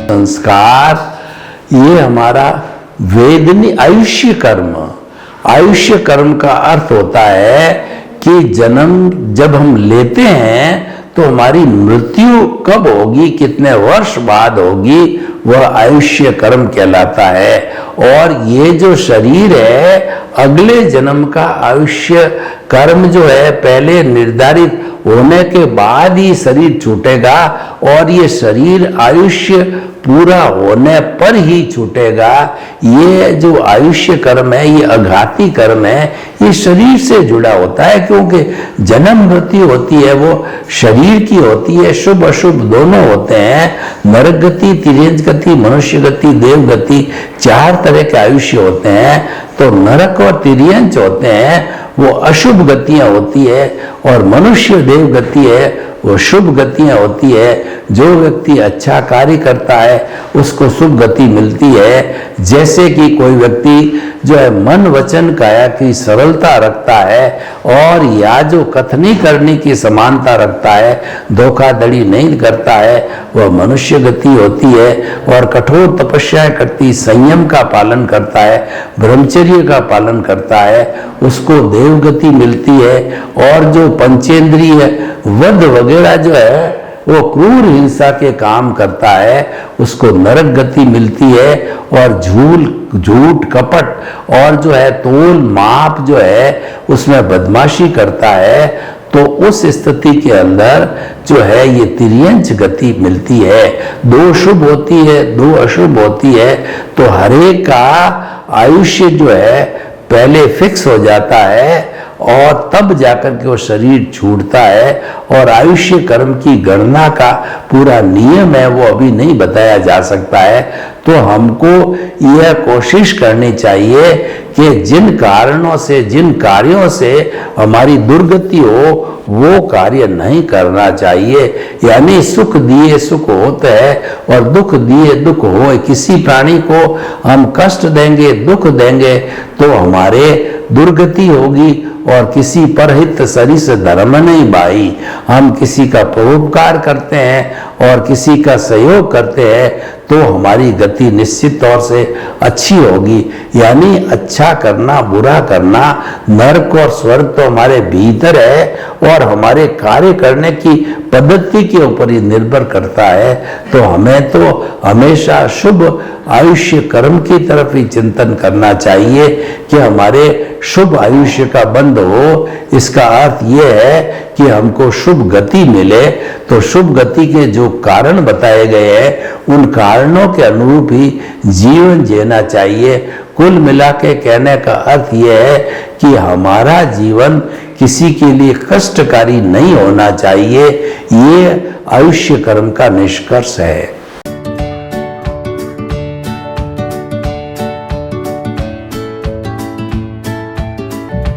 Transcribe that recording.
संस्कार ये हमारा वेदनी आयुष्य कर्म। आयुष्य कर्म का अर्थ होता है कि जन्म जब हम लेते हैं तो हमारी मृत्यु कब होगी, कितने वर्ष बाद होगी, वह आयुष्य कर्म कहलाता है। और ये जो शरीर है अगले जन्म का आयुष्य कर्म जो है पहले निर्धारित होने के बाद ही शरीर छूटेगा और ये शरीर आयुष्य पूरा होने पर ही छूटेगा। ये जो आयुष्य कर्म है ये अघाती कर्म है, ये शरीर से जुड़ा होता है, क्योंकि जन्म मृत्यु होती है वो शरीर की होती है, शुभ अशुभ दोनों होते हैं। नरक गति, तिर्यंच गति, मनुष्य गति, देव गति, 4 तरह के आयुष्य होते हैं। तो नरक और तिर्यंच होते हैं वो अशुभ गतियां होती है और मनुष्य देव गति है वो शुभ गतियां होती है। जो व्यक्ति अच्छा कार्य करता है उसको शुभ गति मिलती है। जैसे कि कोई व्यक्ति जो है मन वचन काया की सरलता रखता है और या जो कथनी करने की समानता रखता है, धोखाधड़ी नहीं करता है, वह मनुष्य गति होती है। और कठोर तपस्या करती, संयम का पालन करता है, ब्रह्मचर्य का पालन करता है, उसको देव गति मिलती है। और जो पंचेंद्रिय वध वगैरह जो है वो क्रूर हिंसा के काम करता है उसको नरक गति मिलती है। और झूठ कपट और जो है तोल माप जो है उसमें बदमाशी करता है तो उस स्थिति के अंदर जो है ये तिर्यंच गति मिलती है। 2 शुभ होती है, 2 अशुभ होती है। तो हरेक का आयुष्य जो है पहले फिक्स हो जाता है और तब जाकर के वो शरीर छूटता है। और आयुष्य कर्म की गणना का पूरा नियम है वो अभी नहीं बताया जा सकता है। तो हमको यह कोशिश करनी चाहिए कि जिन कारणों से, जिन कार्यों से हमारी दुर्गति हो वो कार्य नहीं करना चाहिए। यानी सुख दिए सुख होता है और दुख दिए दुख हो। किसी प्राणी को हम कष्ट देंगे, दुख देंगे तो हमारे दुर्गति होगी। और किसी परहित सरिस धर्म नहीं भाई। हम किसी का परोपकार करते हैं और किसी का सहयोग करते हैं तो हमारी गति निश्चित तौर से अच्छी होगी। यानी अच्छा करना, बुरा करना, नरक और स्वर्ग तो हमारे भीतर है और हमारे कार्य करने की पद्धति के ऊपर ही निर्भर करता है। तो हमें तो हमेशा शुभ आयुष्य कर्म की तरफ ही चिंतन करना चाहिए कि हमारे शुभ आयुष्य का बंध हो। इसका अर्थ यह है कि हमको शुभ गति मिले। तो शुभ गति के जो कारण बताए गए हैं उन कारणों के अनुरूप ही जीवन जीना चाहिए। कुल मिला के कहने का अर्थ यह है कि हमारा जीवन किसी के लिए कष्टकारी नहीं होना चाहिए। ये आयुष्य कर्म का निष्कर्ष है।